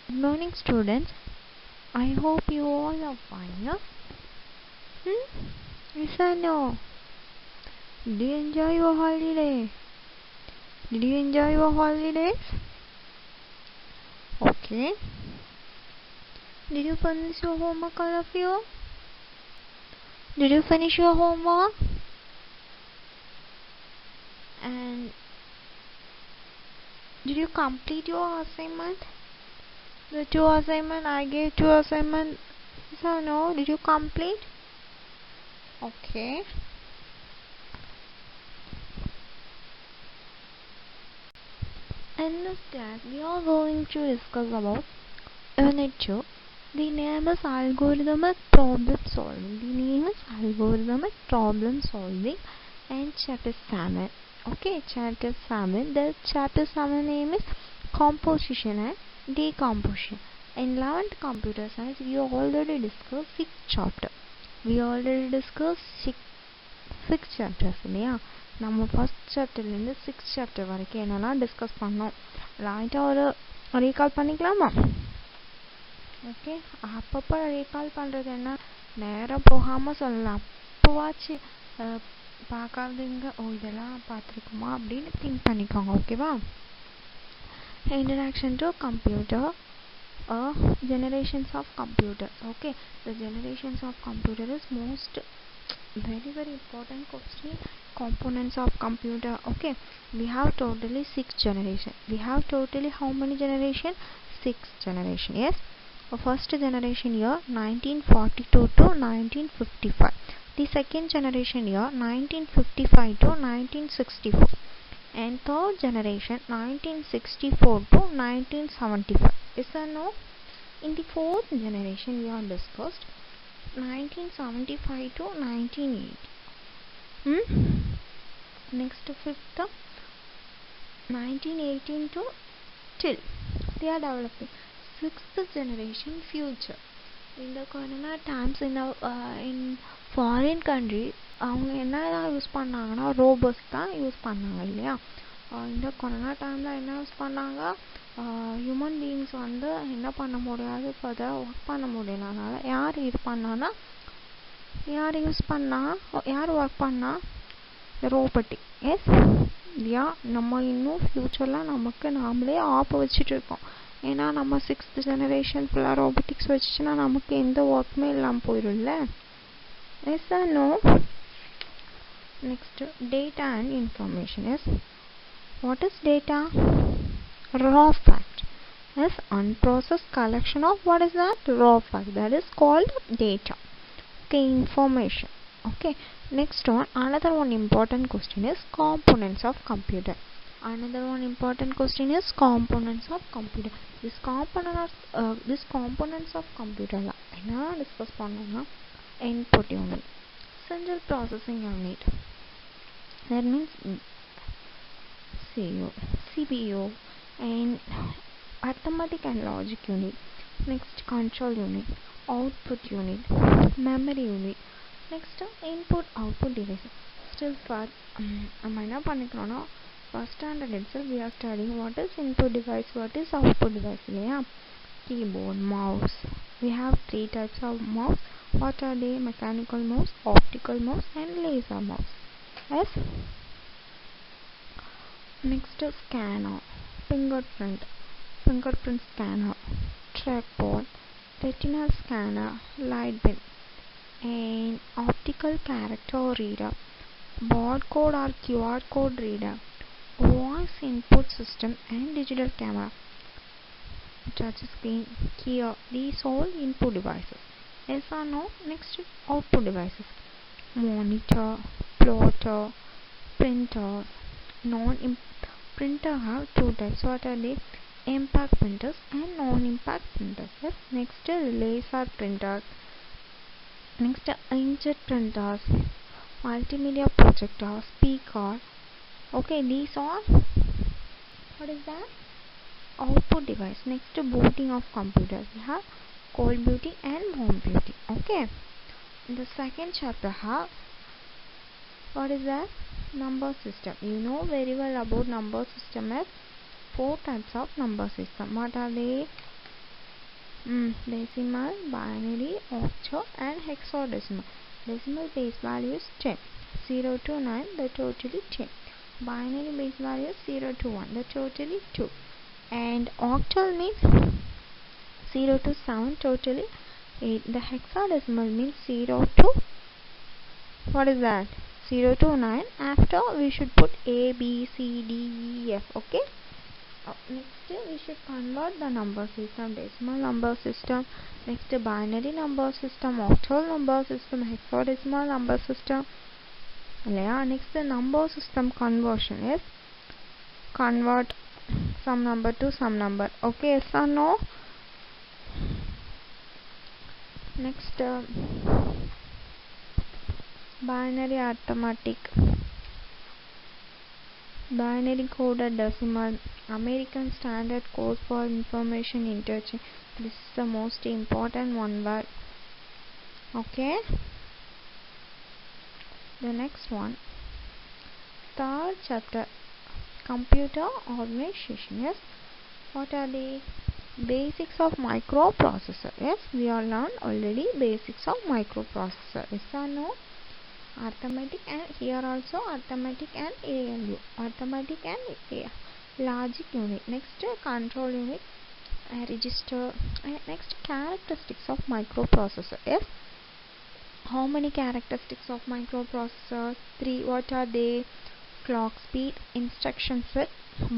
Good morning, students. I hope you all are fine. Yeah? Yes or no? Did you enjoy your holiday? Did you enjoy your holidays? Okay. Did you finish your homework, all of you? Did you finish your homework? And did you complete your assignment? The 2 assignment I gave 2 assignment. Yes or no? Did you complete? Okay. In this class, we are going to discuss about Unit 2. The name is Algorithmic Problem Solving. The name is Algorithmic Problem Solving and Chapter 7. Okay, Chapter 7. The Chapter 7 name is Composition and Decomposition. In 11th Computer Science, we already discussed 6 chapters. We already discussed 6 chapters. Yeah. நம்ம first சாப்டர்லேருந்து 6 chapter வரைக்கும் என்னெல்லாம் discuss பண்ணோம் லைட்டாக ஒரு recall பண்ணிக்கலாமா? Okay, அப்பப்போ recall பண்ணுறது என்ன, நேரம் போகாமல் சொல்லலாம். அப்போவாச்சு பார்க்காதவங்க இதெல்லாம் பார்த்துருக்குமா அப்படின்னு திங்க் பண்ணிக்கோங்க. ஓகேவா? Introduction to computer, generations of computer. Okay, the generations of computer is most very important question. Components of computer. Okay, we have totally 6 generation. We have totally how many generation? 6 generation. Yes, first generation year 1942 to 1955. The second generation year 1955 to 1964, and third generation 1964 to 1975. Yes or no? In the fourth generation we are discussed 1975 to 1980. Next fifth 1918 to till they are developing. Sixth generation future. In the corona times in foreign country அவங்க என்ன use பண்ணாங்கன்னா robots தான் use பண்ணாங்க இல்லையா? இந்த corona டைமில் என்ன use பண்ணாங்க, ஹியூமன் பீயிங்ஸ் வந்து என்ன பண்ண முடியாது, ஃபர்தராக ஒர்க் பண்ண முடியலனால யார் இது பண்ணான்னா, யார் ஒர்க் பண்ணா, ரோபோட்டிக். எஸ் இல்லையா? நம்ம இன்னும் ஃப்யூச்சரில் நமக்கு நாமளே ஆப் வச்சுட்டு இருக்கோம். ஏன்னா நம்ம 6th ஜெனரேஷன் ஃபுல்லாக ரோபோட்டிக்ஸ் வச்சுச்சுன்னா நமக்கு எந்த ஒர்க்குமே இல்லாமல் போயிடும்ல. Yes or no? Next, data and information. Yes, what is data? Raw fact. Yes, unprocessed collection of what is that? Raw fact. That is called data. Okay, information. Okay, next one, another one important question is components of computer. Another one important question is components of computer. This components of computer la enna discuss pannona, input unit, central processing unit, that means CPU, and arithmetic and logic unit. Next, control unit, output unit, memory unit. Next, input output devices. Still for நம்ம என்ன பண்ணிக்கிறோன்னா, first standard itself we are studying what is input device, what is output device இல்லையா? Keyboard, mouse. We have 3 types of mouse. What are they? Mechanical mouse, optical mouse and laser mouse. Yes. Next, scanner, fingerprint scanner, trackball, retinal scanner, light bin, and optical character reader, barcode or QR code reader, voice input system and digital camera, touch screen, key. These all input devices. Yes or no? Next, output devices, monitor, plotter, printers. Printer have 2 types. What are they? Impact printers and non-impact printers. Yes. Next, laser printers. Next, inkjet printers, multimedia projector, speaker. Okay, these are what is that? Output device. Next, booting of computers. We have cold booting and warm booting. Okay. In the second chapter have what is that? Number system. You know very well about number system as 4 types of number system. What are they? Decimal, binary, octal and hexadecimal. Decimal base value is 10. 0 to 9, the total is 10. Binary base value is 0 to 1, the total is 2. And octal means 0 to 7, totally 8. The hexadecimal means 0 to, what is that? 0 to 9. After we should put A, B, C, D, E, F. Okay. Next we should convert the number system, decimal number system, next binary number system, octal number system, hexadecimal number system. Next the number system conversion is convert some number to some number. Okay, yes or no? Next binary arithmetic, binary coded decimal, American Standard Code for Information Interchange. This is the most important one word. Okay. The next one, third chapter, computer organization. Yes, what are the basics of microprocessor? Yes, we all learned already basics of microprocessor. Yes or no? Arithmetic, and here also arithmetic and ALU, arithmetic and logic unit. Next control unit, register. Next characteristics of microprocessor. Yes, how many characteristics of microprocessor? 3. What are they? Clock speed, instruction set,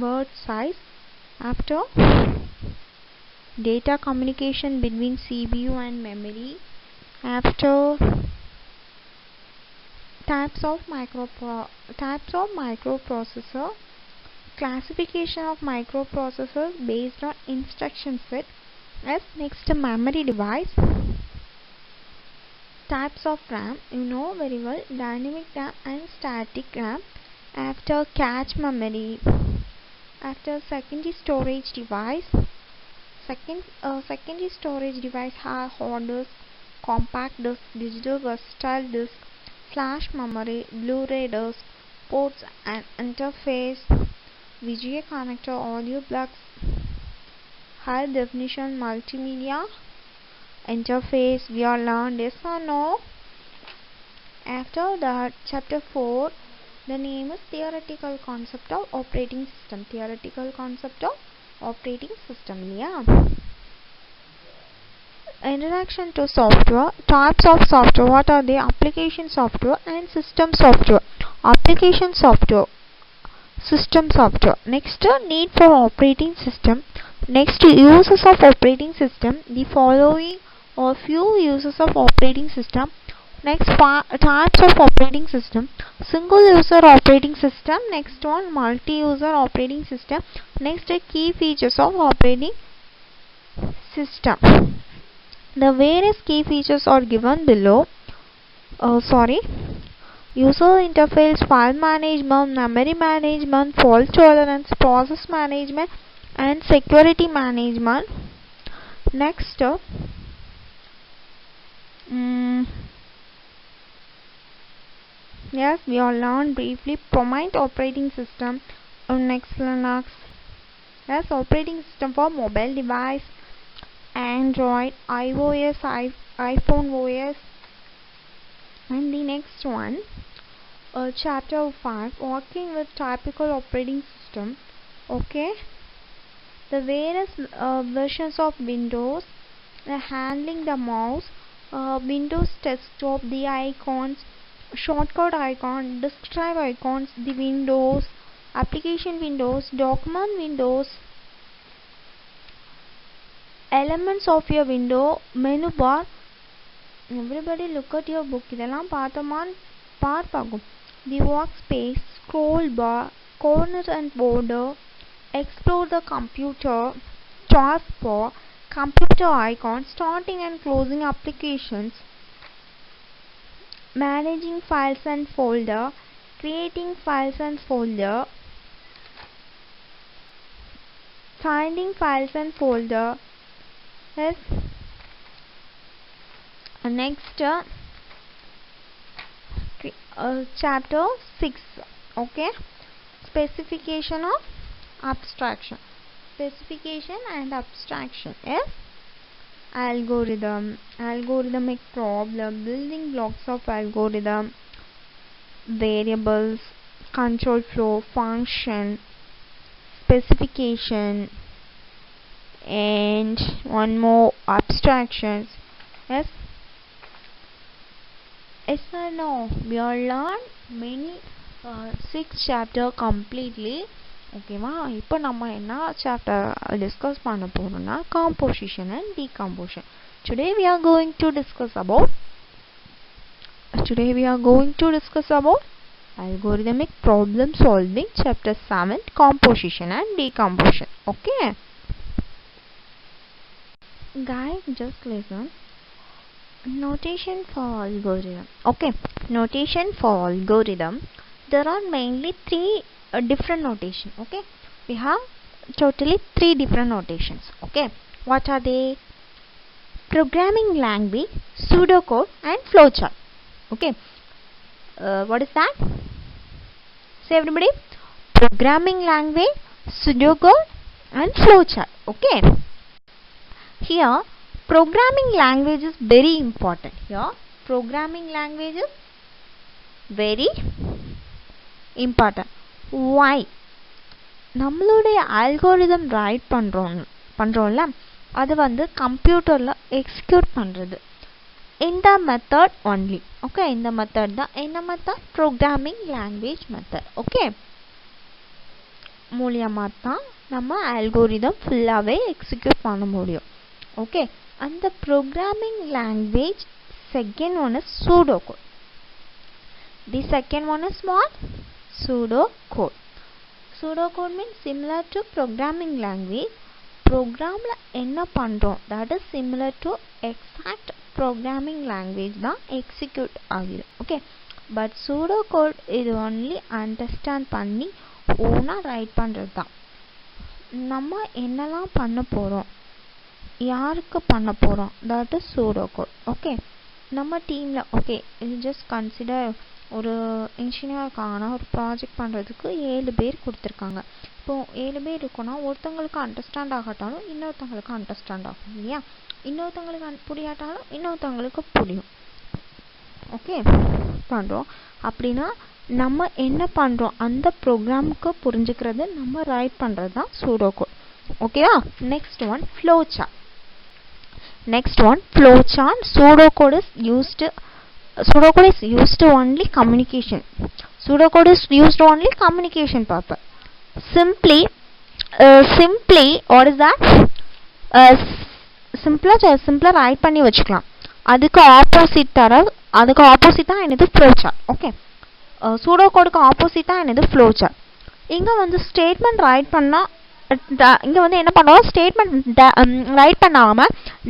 word size. After data communication between CPU and memory. After types of microprocessor, classification of microprocessors based on instruction set. As next memory device, types of RAM, you know very well, dynamic RAM and static RAM. After cache memory, after secondary storage device, secondary storage device have hard disk, compact disk, digital versatile disk, flash memory, Blu-ray disc, ports and interface, VGA connector, audio plugs, high definition multimedia interface. We are learned, yes or no? After that, chapter 4, the name is theoretical concept of operating system. Theoretical concept of operating system. Yeah. Introduction to software. Types of software. What are they? Application software and system software. Application software, system software. Next, need for operating system. Next, uses of operating system. The following are few uses of operating system. Next, types of operating system. Single user operating system. Next one, multi-user operating system. Next, key features of operating system. The various key features are given below. User interface, file management, memory management, fault tolerance, process management and security management. Next, yes, we all learned briefly prominent operating system. Next, Linux. Yes, operating system for mobile device, Android, iOS, iPhone OS. And the next one, chapter 5, working with typical operating system. Okay, the various versions of Windows, handling the mouse, Windows desktop, the icons, shortcut icon, disk drive icons, the windows, application windows, document windows, elements of your window, menu bar. Everybody look at your book. இதெல்லாம் பார்த்தோமான்னு பார்ப்பாகும். The workspace, scroll bar, corner and border, explore the computer, taskbar, computer icon, starting and closing applications, managing files and folder, creating files and folder, finding files and folder. Yes. Next, chapter 6. Okay, specification of abstraction, specification and abstraction. Yes, algorithm, algorithmic problem, building blocks of algorithm, variables, control flow, function, specification, and one more, abstractions. Yes, yes or no? We are learned many 6 chapter completely. ஓகேவா? இப்போ நம்ம என்ன chapter discuss பண்ண போறோம்னா composition and decomposition. Today we are going to discuss about algorithmic problem solving, chapter 7, composition and decomposition. Okay guys, just listen. Notation for algorithm. Okay, notation for algorithm, there are mainly three different notation. Okay, we have totally 3 different notations. Okay, what are they? Programming language, pseudocode and flowchart. Okay, what is that? Say everybody. Programming language, pseudocode and flowchart. Okay, here programming language is very important. Here programming language is very important. Why? நம்மளுடைய algorithm right பண்றோம்ல, அது வந்து கம்ப்யூட்டர்ல execute பண்றது இந்த method only. Okay, இந்த method தான் என்ன method? Programming language method. Okay, மூலியமா தான் நம்ம algorithm ஃபுல்லாவே எக்ஸிக்யூட் பண்ண முடியும். ஓகே, அந்த programming language second one is pseudocode. The second one is what? Pseudocode. Pseudocode means similar to programming language. Programல என்ன பண்றோம், that is similar to exact programming language தான் execute ஆகிடும். ஓகே, பட் pseudocode இது only understand பண்ணி ஓனா right பண்றது தான். நம்ம என்னெல்லாம் பண்ண போறோம், யாருக்கு பண்ண போறோம், that is pseudocode. ஓகே, நம்ம டீம்ல ஓகே இது ஜஸ்ட் கன்சிடர் ஒரு இன்ஜினியர் இருக்காங்கன்னா ஒரு ப்ராஜெக்ட் பண்ணுறதுக்கு 7 பேர் கொடுத்துருக்காங்க. இப்போது 7 பேர் இருக்குன்னா ஒருத்தங்களுக்கு அண்டர்ஸ்டாண்ட் ஆகட்டாலும் இன்னொருத்தங்களுக்கு அண்டர்ஸ்டாண்ட் ஆகும் இல்லையா? இன்னொருத்தங்களுக்கு புரியாட்டாலும் இன்னொருத்தங்களுக்கு புரியும். ஓகே, பண்ணுறோம் அப்படின்னா நம்ம என்ன பண்ணுறோம், அந்த ப்ரோக்ராமுக்கு புரிஞ்சுக்கிறது நம்ம ரைட் பண்ணுறது தான் pseudocode. ஓகேவா? Next one flowchart. Pseudocode is used only communication. Pseudocode is used only communication purpose. Simply what is that? Simpler write பண்ணி வச்சுக்கலாம். அதுக்கு ஆப்போசிட் தான் என்னது? flowchart. ஓகே, pseudocode ஆப்போசிட் தான் என்னது? flowchart. இங்க வந்து ஸ்டேட்மெண்ட் ரைட் பண்ணா இங்க வந்து என்ன பண்ணுவோம், ஸ்டேட்மெண்ட் ரைட் பண்ணாம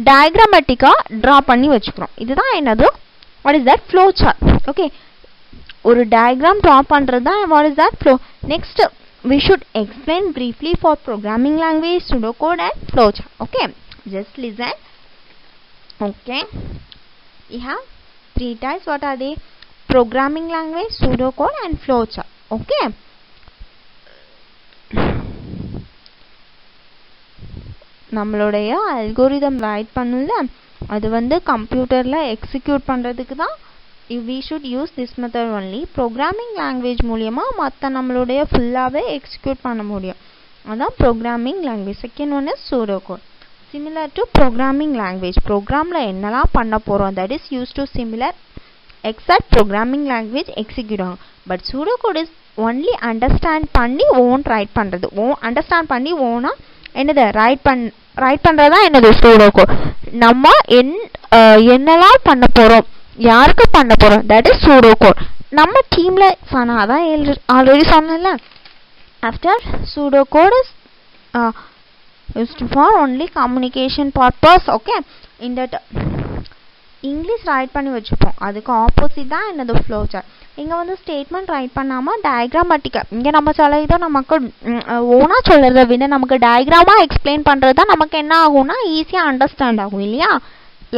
டயக்ராமேட்டிக்கா டிரா பண்ணி வச்சுக்கிறோம். இதுதான் என்னது? what is that? flowchart. okay, ஒரு diagram draw பண்றது தான் what is that? flow. next we should explain briefly for programming language, pseudocode and flowchart. okay, just listen. okay, we have 3 types. what are they? Programming language, pseudocode and flowchart. okay, நம்மளுடைய algorithm right பண்ணுல, அது வந்து கம்ப்யூட்டர்ல execute பண்றதுக்கு தான் we should use this method only. Programming language மூலமா மற்ற நம்மளுடைய ஃபுல்லாவே எக்ஸிக்யூட் பண்ண முடியும். அதான் programming language. Second one is pseudocode. Similar to programming language, ப்ரோக்ராம்ல என்னெல்லாம் பண்ண போறோம் that is used to similar exact programming language execute ஆகும். But pseudocode is only understand பண்ணி ஓன் ரைட் பண்றது. அண்டர்ஸ்டாண்ட் பண்ணி ஓனா என்னது ரைட் பண்றதா என்னது? pseudocode. நம்ம என்னெல்லாம் பண்ண போறோம், யாருக்கு பண்ண போறோம், that is pseudocode. நம்ம டீம்ல அதான் ஆல்ரெடி சொன்னேன்ல, after pseudocode is used for only communication purpose. okay, இந்த இங்கிலீஷ் ரைட் பண்ணி வச்சுப்போம், அதுக்கு ஆப்போசிட் தான் என்னது? flowchart. இங்க வந்து ஸ்டேட்மெண்ட் ரைட் பண்ணாம டயக்ராமேட்டிக்கா, இங்க நம்ம சில இதை நமக்கு ஓனா சொல்றதை விட நமக்கு டயக்ராமா எக்ஸ்பிளைன் பண்றது நமக்கு என்ன ஆகும்னா ஈஸியா அண்டர்ஸ்டாண்ட் ஆகும் இல்லையா?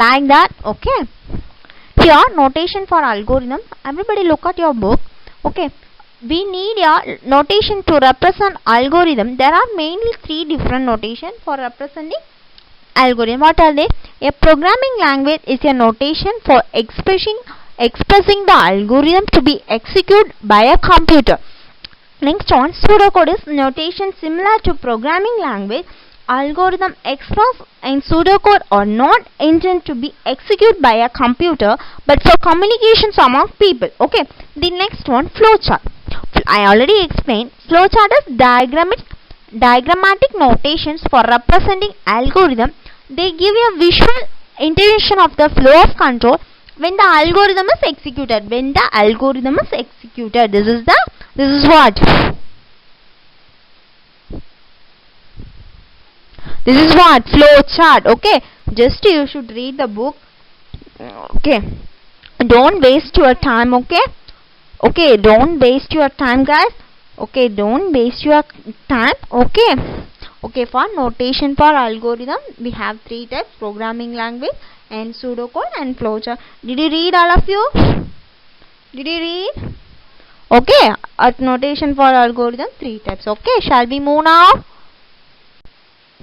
Like that. Okay, here notation for algorithm. everybody look at your book. okay, we need a notation to represent algorithm. there are mainly 3 different notation for representing algorithm. what are they? A programming language is a notation for expressing the algorithm to be executed by a computer. Next one, pseudocode is notation similar to programming language. Algorithm expressed in pseudocode are not intended to be executed by a computer but for communications among people. Okay, the next one, flowchart. I already explained. Flowchart is diagrammatic notations for representing algorithm. They give a visual indication of the flow of control when the algorithm is executed. This is what? This is what? Flow chart. Okay. Just you should read the book. Okay. Don't waste your time. Okay. Okay. Don't waste your time, guys. Okay. Don't waste your time. Okay. Okay. For notation for algorithm, we have 3 types: programming language and pseudocode and flowchart. Did you read, all of you? Did you read? Okay. At notation for algorithm, 3 types. Okay. Shall we move now?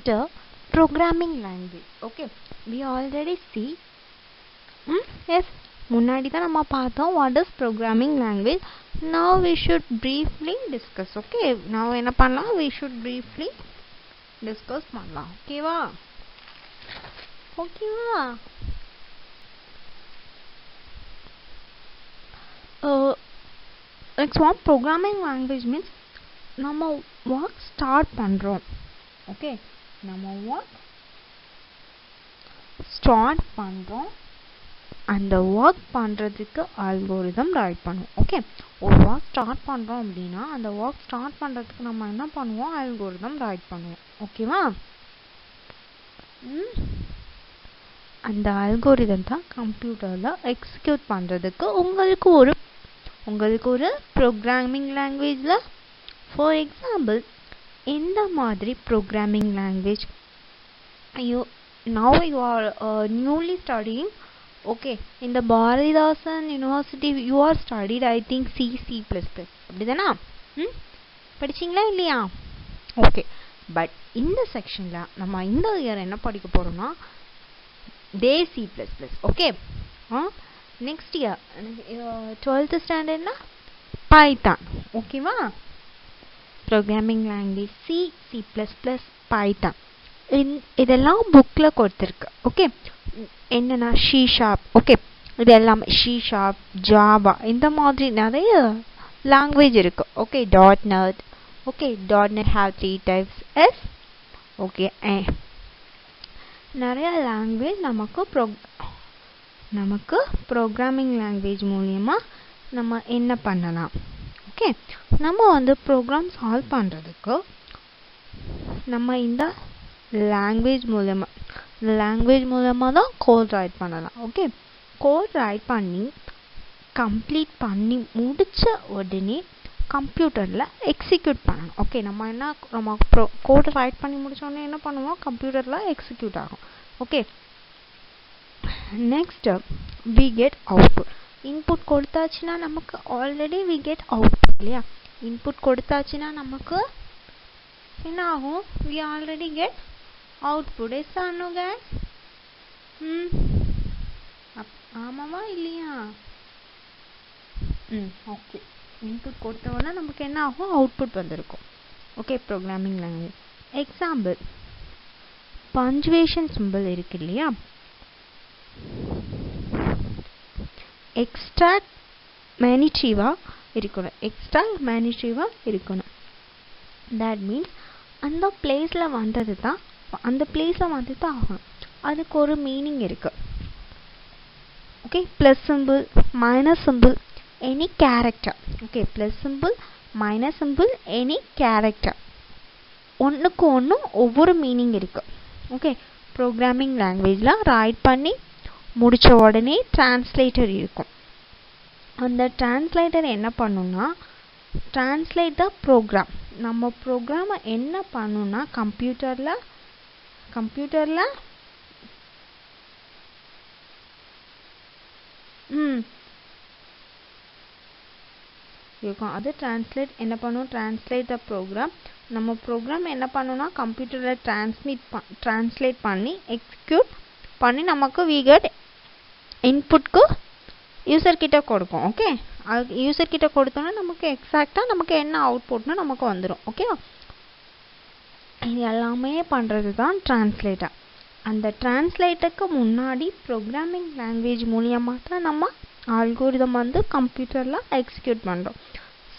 The programming language. Okay, we already see. Yes, முன்னாடி தான் நம்ம பார்த்தோம் what is programming language. Now we should briefly discuss. Okay, now என்ன பண்ணலாம்? We should briefly discuss பண்ணலாம். ஓகேவா? Next one, programming language means நம்ம work start பண்றோம். Okay, நம்ம work ஸ்டார்ட் பண்ணுறோம். அந்த ஒர்க் பண்ணுறதுக்கு அல்கோரிதம் ரைட் பண்ணுவோம். ஓகே, ஒரு ஒர்க் ஸ்டார்ட் பண்ணுறோம் அப்படின்னா அந்த ஒர்க் ஸ்டார்ட் பண்ணுறதுக்கு நம்ம என்ன பண்ணுவோம்? அல்கோரிதம் ரைட் பண்ணுவோம். ஓகேவா? அந்த அல்கோரிதம் தான் கம்ப்யூட்டரில் எக்ஸிக்யூட் பண்ணுறதுக்கு உங்களுக்கு ஒரு ப்ரோக்ராமிங் லாங்குவேஜில். ஃபார் எக்ஸாம்பிள், இந்த மாதிரி programming language now you are newly studying. Okay, in the Bharathidasan University you are studied I think C++. அப்படிதானா? படிச்சீங்களா இல்லையா? ஓகே, பட் இந்த செக்ஷனில் நம்ம இந்த இயர் என்ன படிக்க போகிறோம்னா C++. Okay, next year 12th ஸ்டாண்டர்ட்னா பைத்தான். ஓகேவா? ப்ரோக்ராமிங் லாங்குவேஜ் C++, பைத்தான் இதெல்லாம் புக்கில் கொடுத்துருக்கு. ஓகே, என்னென்னா C#. ஓகே, இது எல்லாமே C#, ஜாவா, இந்த மாதிரி நிறைய லாங்குவேஜ் இருக்கு. Okay, .NET. Okay, .NET have 3 types. Okay, நிறைய லாங்குவேஜ் நமக்கு ப்ரோக்ராமிங் லாங்குவேஜ் மூலியமாக நம்ம என்ன பண்ணலாம்? ஓகே, நம்ம ப்ரோக்ராம் சால்வ் பண்ணுறதுக்கு நம்ம இந்த லாங்குவேஜ் மூலமாக தான் கோட் ரைட் பண்ணலாம். ஓகே, கோட் ரைட் பண்ணி கம்ப்ளீட் பண்ணி முடித்த உடனே கம்ப்யூட்டரில் எக்ஸிக்யூட் பண்ணணும். ஓகே, நம்ம கோட் ரைட் பண்ணி முடித்த உடனே என்ன பண்ணுவோம்? கம்ப்யூட்டரில் எக்ஸிக்யூட் ஆகும். Okay, next we get output. Input கொடுத்தாச்சுன்னா நமக்கு ஆல்ரெடி வி கெட் அவுட்புட் இல்லையா? இன்புட் கொடுத்தாச்சுன்னா நமக்கு என்ன ஆகும்? We already get output. Yes or no guys? ஆமாவா இல்லையா? ஓகே, இன்புட் கொடுத்த உடனே நமக்கு என்ன ஆகும்? அவுட்புட் வந்திருக்கும். Okay, programming language. Example, punctuation simple இருக்கு இல்லையா? எக்ஸ்ட்ராக்ட் மேனிட்டிவா இருக்கணும். தட் மீன்ஸ் அந்த பிளேஸில் வந்தது தான் ஆகணும். அதுக்கு ஒரு மீனிங் இருக்கு. Okay, plus symbol, minus simple, any character. Okay, plus symbol, minus simple, any character, ஒன்றுக்கு ஒன்றும் ஒவ்வொரு மீனிங் இருக்கு. ஓகே, ப்ரோக்ராமிங் லாங்குவேஜில் ரைட் பண்ணி முடித்த உடனே டிரான்ஸ்லேட்டர் இருக்கும். அந்த டிரான்ஸ்லேட்டர் என்ன பண்ணுன்னா டிரான்ஸ்லேட் த ப்ரோக்ராம். நம்ம ப்ரோக்ராமை என்ன பண்ணுன்னா கம்ப்யூட்டரில் இருக்கும். அது டிரான்ஸ்லேட் என்ன பண்ணும்? டிரான்ஸ்லேட் த ப்ரோக்ராம். நம்ம ப்ரோக்ராம் என்ன பண்ணுன்னா கம்ப்யூட்டரில் டிரான்ஸ்லேட் பண்ணி எக்ஸிக்யூட் பண்ணி நமக்கு we get இன்புட்க்கு யூசர் கிட்ட கொடுக்கும். ஓகே, யூசர் கிட்ட கொடுத்தோன்னா நமக்கு எக்ஸாக்டாக நமக்கு என்ன அவுட்புட்னு நமக்கு வந்துடும். ஓகேவா, இது எல்லாமே பண்ணுறது தான் டிரான்ஸ்லேட்டர். அந்த டிரான்ஸ்லேட்டருக்கு முன்னாடி ப்ரோக்ராமிங் லாங்குவேஜ் மூலியமாக தான் நம்ம அல்கோரிதம் வந்து கம்ப்யூட்டரில் எக்ஸிக்யூட் பண்ணுறோம்.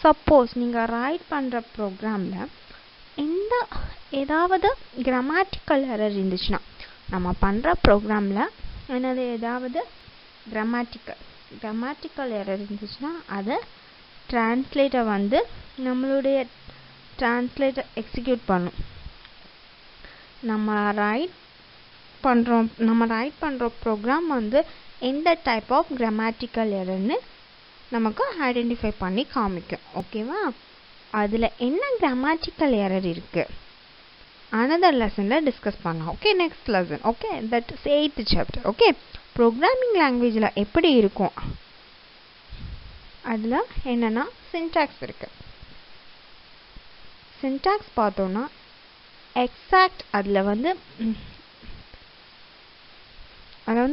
சப்போஸ் நீங்கள் ரைட் பண்ணுற ப்ரோக்ராமில் இந்த ஏதாவது கிராமட்டிக்கல் எரர் இருந்துச்சுன்னா, நம்ம பண்ணுற ப்ரோக்ராமில் என்னது ஏதாவது கிராமட்டிக்கல் எரர் இருந்துச்சுன்னா அதை டிரான்ஸ்லேட்டர் வந்து நம்மளுடைய டிரான்ஸ்லேட்டர் எக்ஸிக்யூட் பண்ணும். நம்ம ரைட் பண்ணுற ப்ரோக்ராம் வந்து எந்த டைப் ஆஃப் கிராமட்டிக்கல் எரர்னு நமக்கு ஐடென்டிஃபை பண்ணி காமிக்கும். ஓகேவா, அதில் என்ன கிராமட்டிக்கல் எரர் இருக்குது another லெசனில் டிஸ்கஸ் பண்ணலாம். Okay, next lesson. Okay, that is 8th chapter. Okay, programming லாங்குவேஜில் எப்படி இருக்கும், அதில் என்னென்னா சின்டாக்ஸ் இருக்குது. சின்டாக்ஸ் பார்த்தோன்னா எக்ஸாக்ட் அதில் வந்து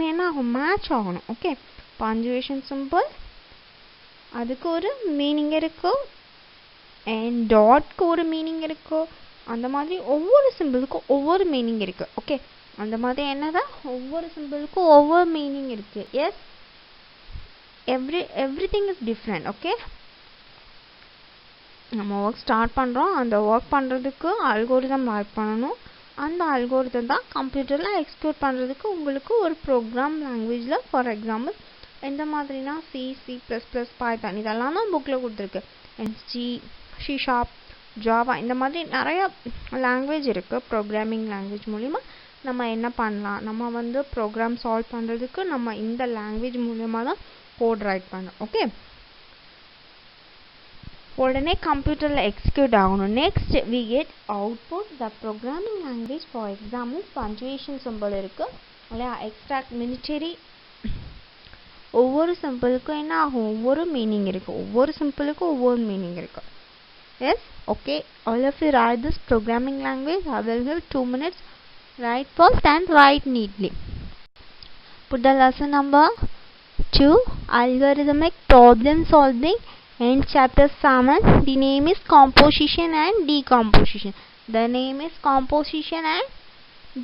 என்ன ஆகும், மேட்ச் ஆகணும். ஓகே, பஞ்சுவேஷன் சிம்பிள் அதுக்கு ஒரு மீனிங் இருக்கும், அண்ட் டாட்க்கு ஒரு மீனிங் இருக்கும். அந்த மாதிரி ஒவ்வொரு சிம்பிளுக்கும் ஒவ்வொரு மீனிங் இருக்குது. ஓகே, அந்த மாதிரி என்னதான் ஒவ்வொரு சிம்பிளுக்கும் ஒவ்வொரு மீனிங் இருக்குது. Yes, everything is different. Okay, நம்ம ஒர்க் ஸ்டார்ட் பண்ணுறோம். அந்த ஒர்க் பண்ணுறதுக்கு அல்கோரிதம் ரைட் பண்ணணும். அந்த அல்கோரிதம் தான் கம்ப்யூட்டரில் எக்ஸிக்யூட் பண்ணுறதுக்கு உங்களுக்கு ஒரு ப்ரோக்ராம் லாங்குவேஜில், ஃபார் எக்ஸாம்பிள் எந்த மாதிரினா சி, C++, பைத்தான் இதெல்லாம் தான் புக்கில் கொடுத்துருக்கு. சி ஷார்ப், ஜாவா இந்த மாதிரி நிறையா லாங்குவேஜ் இருக்குது. ப்ரோக்ராமிங் லாங்குவேஜ் மூலிமா நம்ம என்ன பண்ணலாம், நம்ம வந்து ப்ரோக்ராம் சால்வ் பண்ணுறதுக்கு நம்ம இந்த லாங்குவேஜ் மூலிமா தான் கோட் ரைட் பண்ணோம். ஓகே, உடனே கம்ப்யூட்டரில் எக்ஸிக்யூட் ஆகணும். Next we get output the programming language. For example punctuation simple இருக்குது இல்லையா, எக்ஸ்ட்ராக்ட், மிலிட்டரி, ஒவ்வொரு சிம்பிளுக்கும் என்ன ஆகும், ஒவ்வொரு மீனிங் இருக்குது. ஒவ்வொரு சிம்பிளுக்கும் ஒவ்வொரு மீனிங் இருக்குது. Yes, okay, all of you write this programming language. I will give 2 minutes. Write first and write neatly. Put the lesson number 2, algorithmic problem solving, in chapter 7. The name is composition and decomposition. The name is composition and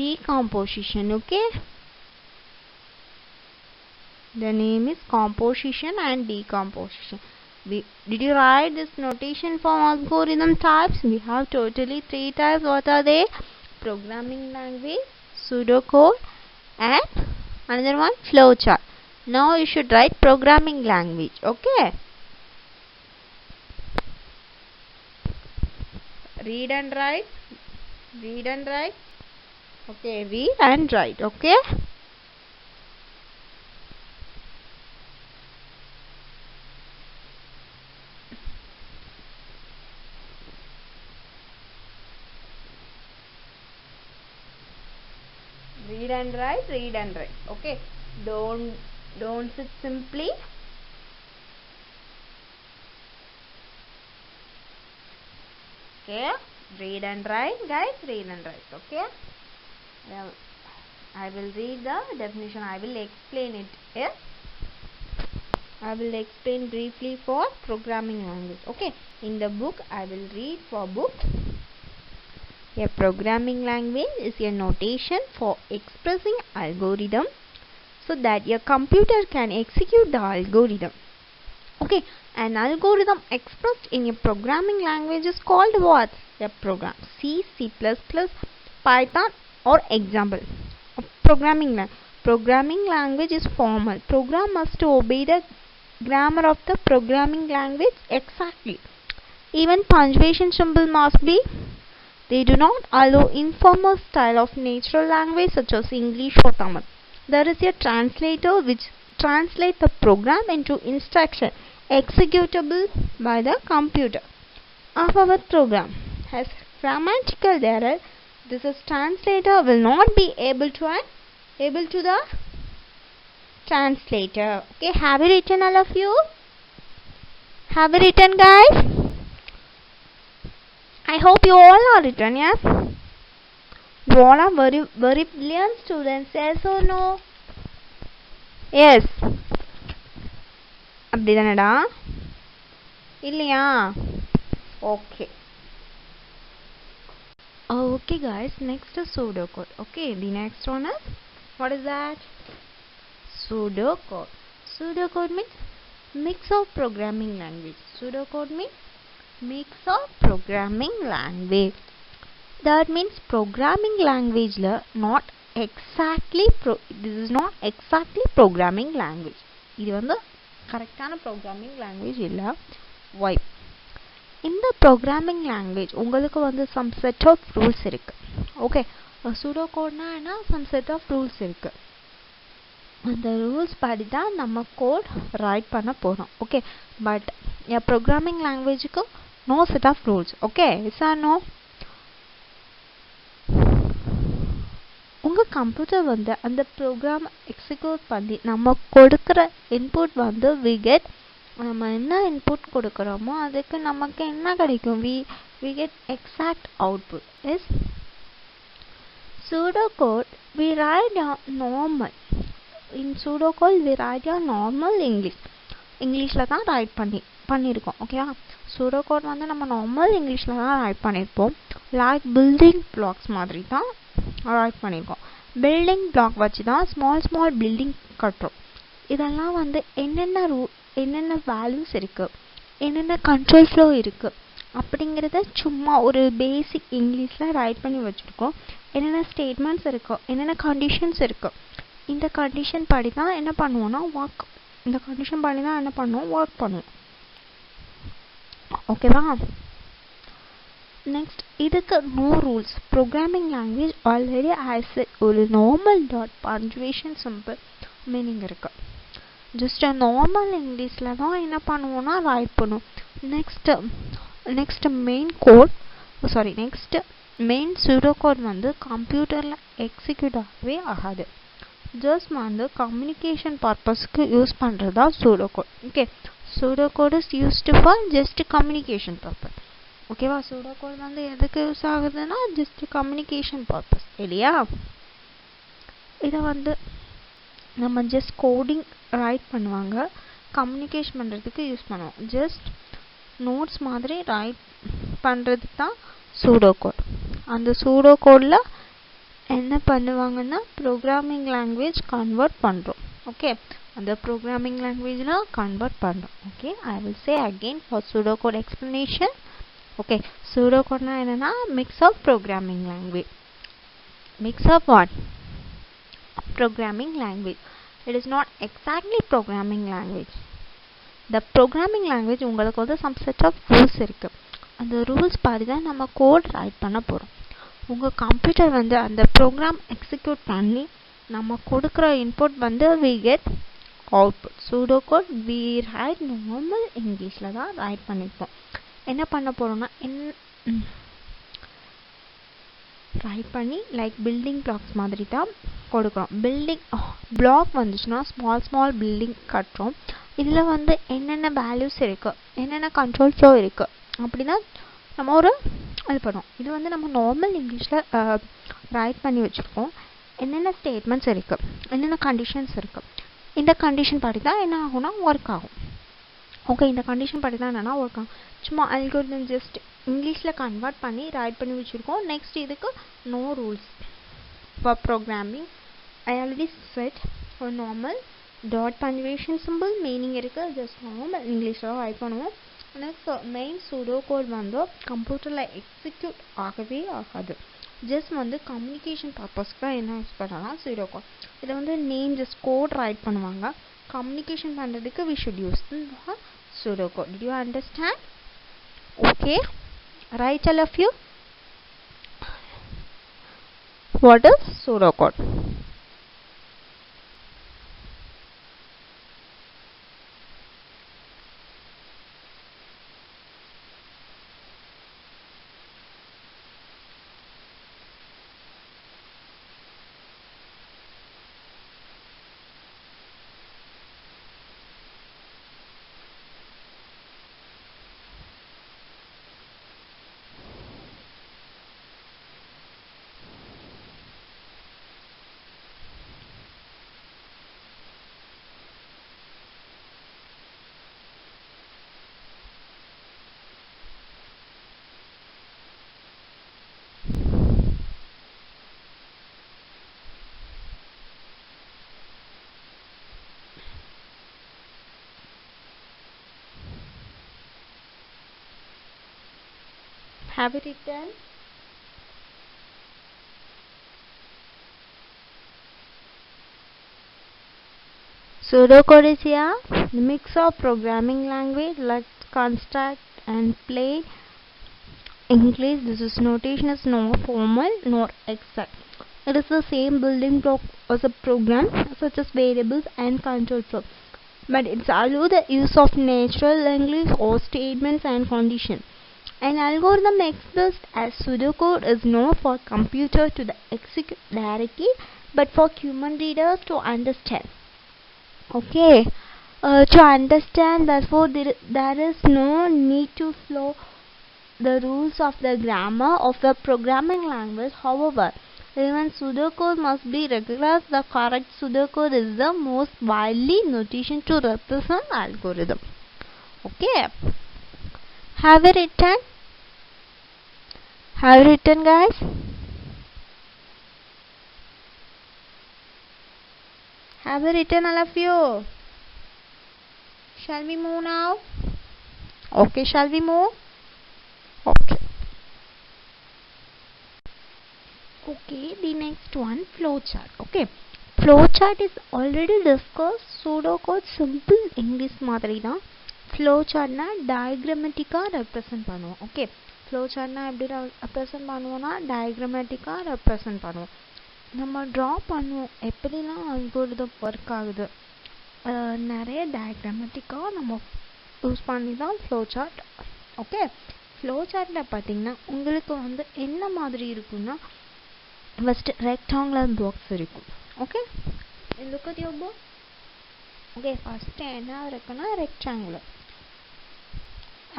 decomposition. Okay, the name is composition and decomposition. Did you write this notation for algorithm types? We have totally 3 types. What are they? Programming language, pseudocode, and another one flowchart. Now you should write programming language. Okay, read and write. Okay, read and write. Okay, read and write. Okay, don't sit simply. Okay, read and write, guys. Read and write. Okay, now I will read the definition. I will explain it. Yes, I will explain briefly for programming language. Okay, in the book I will read for book. A programming language is a notation for expressing algorithm so that your computer can execute the algorithm. Okay, an algorithm expressed in a programming language is called what? A program. C, C++, Python or example. Programming language is formal. Program must obey the grammar of the programming language exactly. Even punctuation symbol must be. They do not allow informal style of natural language such as English or Tamil. There is a translator which translates the program into instruction executable by the computer of our program. Has grammatical error, this translator will not be able to the translator. Okay, have you written, all of you? Have you written, guys? I hope you all are written. Yes, You all are very very brilliant students. Yes or no? Yes. அப்படிதானடா இல்லையா? Okay. Okay guys, next is pseudocode. Okay, the next one is, what is that? Pseudocode. Pseudocode means mix of programming language. Pseudocode means mix of programming language. That means programming language la not exactly this is not exactly programming language. இது வந்து கரெக்டான programming language இல்ல. Why? இந்த programming language உங்களுக்கு வந்து some set of rules இருக்கு. Okay, pseudocode-னா என்ன? some set of rules இருக்கு. அந்த rules படி தான் நம்ம code write பண்ண போறோம். Okay, but a programming language-க்கு no set of rules. Okay, yes or no? உங்க கம்ப்யூட்டர் வந்து அந்த ப்ரோக்ராம் எக்ஸிக்யூட் பண்ணி நம்ம கொடுக்குற இன்புட் வந்து we get நம்ம என்ன இன்புட் கொடுக்குறோமோ அதுக்கு நமக்கு என்ன கிடைக்கும்? we get exact output. Is pseudocode we write a normal in pseudocode we write a normal இங்கிலீஷ்ல தான் ரைட் பண்ணியிருக்கோம். ஓகேவா? pseudocode வந்து நம்ம நார்மல் இங்கிலீஷ்ல தான் ரைட் பண்ணியிருப்போம். லைக் பில்டிங் பிளாக்ஸ் மாதிரி தான் ரைட் பண்ணியிருக்கோம். பில்டிங் பிளாக் வச்சு தான் ஸ்மால் பில்டிங் கட்டுறோம். இதெல்லாம் வந்து என்னென்ன வேல்யூஸ் இருக்குது, என்னென்ன கண்ட்ரோல் ஃப்ளோ இருக்குது அப்படிங்கிறத சும்மா ஒரு பேசிக் இங்கிலீஷில் ரைட் பண்ணி வச்சுருக்கோம். என்னென்ன ஸ்டேட்மெண்ட்ஸ் இருக்குது, என்னென்ன கண்டிஷன்ஸ் இருக்குது, இந்த கண்டிஷன் படி தான் என்ன பண்ணுவோன்னா ஒர்க் பண்ணுவோம். ஓகேவா? நெக்ஸ்ட், இதுக்கு no rules. Programming language already as ஒரு normal dot punctuation simple meaning இருக்குது. ஜஸ்ட் நார்மல் இங்கிலீஷில் தான் என்ன பண்ணுவோன்னா ரைட் பண்ணுவோம். நெக்ஸ்ட் மெயின் pseudocode வந்து கம்ப்யூட்டரில் எக்ஸிக்யூட் ஆகவே ஆகாது. ஜஸ்ட் வந்து கம்யூனிகேஷன் பர்பஸ்க்கு யூஸ் பண்ணுறது தான் pseudocode. Okay, pseudocode is used for just communication purpose. ஓகேவா? pseudocode வந்து எதுக்கு யூஸ் ஆகுதுன்னா ஜஸ்ட் கம்யூனிகேஷன் பர்பஸ் இல்லையா? இதை வந்து நம்ம ஜஸ்ட் கோடிங் ரைட் பண்ணுவாங்க, கம்யூனிகேஷன் பண்ணுறதுக்கு யூஸ் பண்ணுவோம். ஜஸ்ட் நோட்ஸ் மாதிரி ரைட் பண்ணுறதுக்கு தான் pseudocode. அந்த pseudocode-ல என்ன பண்ணுவாங்கன்னா ப்ரோக்ராமிங் லாங்குவேஜ் கன்வெர்ட் பண்ணுறோம். ஓகே, அந்த ப்ரோக்ராமிங் லாங்குவேஜில் கன்வெர்ட் பண்ணுறோம். Okay, I will say again for pseudocode explanation. Okay, pseudocode-னா என்னன்னா mix of programming language. Mix of what? Programming language. It is not exactly programming language. The programming language உங்களுக்கு வந்து some set of rules இருக்குது. அந்த rules படி தான் நம்ம code right பண்ண போகிறோம். உங்கள் கம்ப்யூட்டர் வந்து அந்த ப்ரோக்ராம் எக்ஸிக்யூட் பண்ணி நம்ம கொடுக்குற இன்புட் வந்து we get output. pseudocode we write normal இங்கிலீஷில் தான் ரைட் பண்ணியிருப்போம். என்ன பண்ண போகிறோம்னா ரைட் பண்ணி லைக் பில்டிங் பிளாக்ஸ் மாதிரி தான் கொடுக்குறோம். பில்டிங் பிளாக் வந்துச்சுன்னா ஸ்மால் பில்டிங் கட்டுறோம். இதில் வந்து என்னென்ன வேல்யூஸ் இருக்குது, என்னென்ன கண்ட்ரோல் ஃப்ளோ இருக்குது அப்படின்னா நம்ம ஒரு இது பண்ணுவோம். இது வந்து நம்ம நார்மல் இங்கிலீஷில் ரைட் பண்ணி வச்சுருக்கோம். என்னென்ன ஸ்டேட்மெண்ட்ஸ் இருக்குது, என்னென்ன கண்டிஷன்ஸ் இருக்குது, இந்த கண்டிஷன் படி தான் என்ன ஆகும்னா ஒர்க் ஆகும். ஓகே, இந்த கண்டிஷன் படி தான் என்னென்னா ஒர்க் ஆகும். சும்மா அல்கோரிதம் ஜஸ்ட் இங்கிலீஷில் கன்வெர்ட் பண்ணி ரைட் பண்ணி வச்சுருக்கோம். நெக்ஸ்ட், இதுக்கு no rules for programming. I already set ஒரு normal dot punctuation simple meaning இருக்குது. ஜஸ்ட் நார்மல் இங்கிலீஷில் ரைட் பண்ணுவோம். நெக்ஸ்ட், மெயின் pseudocode வந்து கம்ப்யூட்டரில் எக்ஸிக்யூட் ஆகவே ஆகாது. ஜஸ்ட் வந்து கம்யூனிகேஷன் பர்பஸ்க்கு என்ன யூஸ் பண்ணலாம் pseudocode. இதை வந்து நேம் ஜஸ்ட் கோட் ரைட் பண்ணுவாங்க. கம்யூனிகேஷன் பண்ணுறதுக்கு we should use pseudocode. Did you understand? Okay, right, all of you? What is pseudocode? Have you written? Pseudocode is here, the mix of programming language like construct and plain English. This is notation is nor formal nor exact. It is the same building block as a program, such as variables and control flow, but it's allow the use of natural language or statements and conditions. An algorithm expressed as pseudocode is not for computer to execute directly, but for human readers to understand. Okay, to understand, therefore, there is no need to follow the rules of the grammar of the programming language. However, even pseudocode must be recognized. The correct pseudocode is the most widely notation to represent algorithm. Okay, have you written? Have you written, guys? Have you written, all of you? Shall we move now? Okay, shall we move? Okay. Okay, the next one, flowchart. Okay, flowchart is already discussed. Pseudocode simple English மாதிரி தான். flowchartனா diagrammatic-ஆ represent பண்ணுவோம். Okay, flowchartனா எப்படி represent பண்ணுவோம்னா diagrammatic-ஆ represent பண்ணுவோம். நம்ம draw பண்ணுவோம் எப்படிலாம் algorithm work ஆகுது, நிறைய diagrammatic-ஆ நம்ம யூஸ் பண்ணி தான் flowchart. ஓகே, flowchartல பார்த்தீங்கன்னா உங்களுக்கு வந்து என்ன மாதிரி இருக்குன்னா, first rectangular box இருக்கும். Okay, look at your box. Okay, first என்ன இருக்குன்னா rectangular.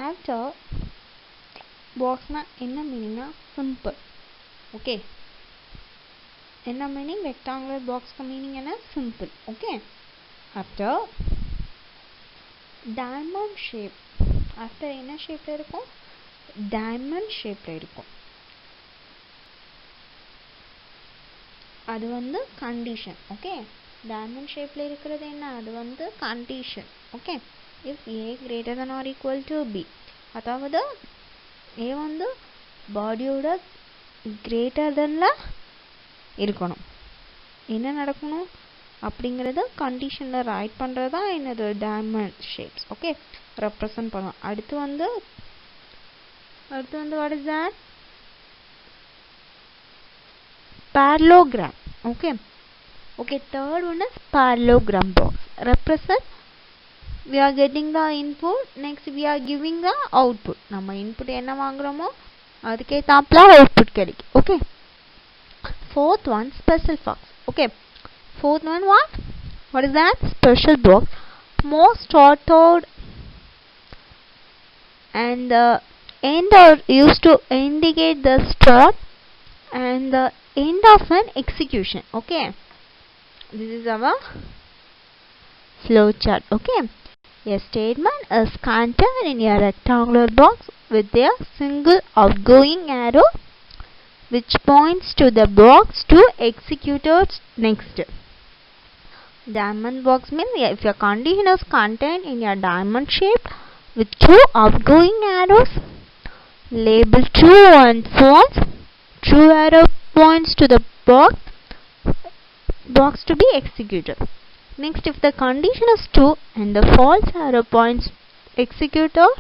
after boxனா என்ன மீனிங்னா simple. ஓகே, என்ன மீனிங்? rectangular boxக்கு மீனிங் என்ன? simple. Okay, after diamond shape. after என்ன ஷேப்ல இருக்கும்? diamond ஷேப்ல இருக்கும். அது வந்து கண்டிஷன். ஓகே, diamond ஷேப்ல இருக்கிறது என்ன? அது வந்து condition. Okay, if a greater than or equal to b, அதாவது a வந்து பாடியோட greater thanல இருக்கணும். என்ன நடக்கணும் அப்படிங்கிறது கண்டிஷன்ல ரைட் பண்றதா என்னது? diamond shapes. ஓகே, ரெப்ரசன்ட் பண்ணலாம். அடுத்து வந்து what is that? parallelogram. Okay, third one is parallelogram box. Represent, we are getting the input, next we are giving the output. நம்ம input என்ன வாங்குறோமோ அதுக்கே தாப்ல output கிடைக்கும். Okay, fourth one, special box. Okay, fourth one, what is that? special box. Most sorted and the end are used to indicate the start and the end of an execution. Okay, this is our flow chart. Okay, a statement is contained in a rectangular box with a single outgoing arrow which points to the box to execute it next. Diamond box means if a condition is contained in a diamond shape with two outgoing arrows labeled true and false, true arrow points to the box to be executed. Next, if the condition is true and the false arrow points executed.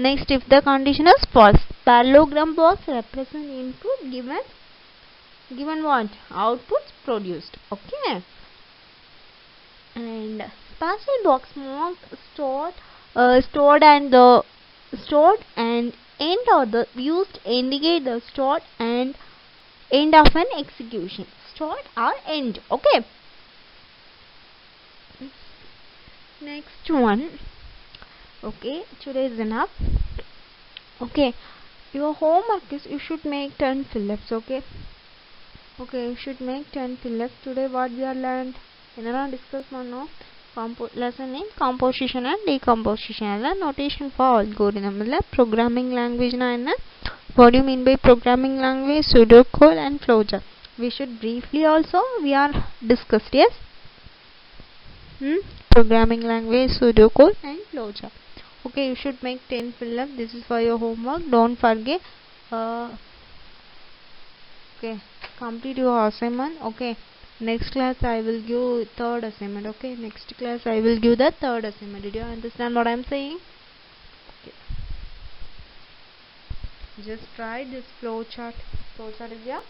Next, if the condition is false, parallelogram box represent input given what? outputs produced. Okay, and special box mark stored and end or the used indicate the start and end of an execution. Start or end. Okay, next one. Okay, today is enough. Okay, your homework is you should make 10 fill-ups. Okay, you should make 10 fill-ups. Today what we are learned, enna discuss pannom, lesson in composition and decomposition. Alla notation for algorithm illa programming language na enna, what do you mean by programming language? Pseudocode and flowchart. We should briefly also we are discussed. Yes, programming language, pseudocode and flowchart. Okay, you should make 10 fill-up. This is for your homework. Don't forget Okay, complete your assignment. Okay, next class I will give third assignment. Okay, next class I will give the third assignment. Did you understand what I am saying? Okay. Just try this flowchart. Flowchart is a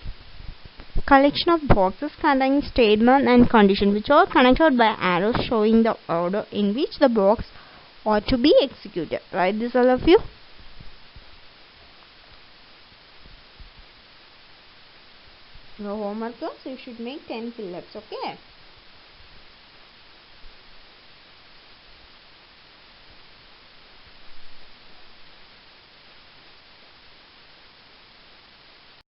collection of boxes containing statement and condition which are connected by arrows showing the order in which the box ought to be executed. Write this, all of you. Your homework is you should make 10 fill-ups. Okay.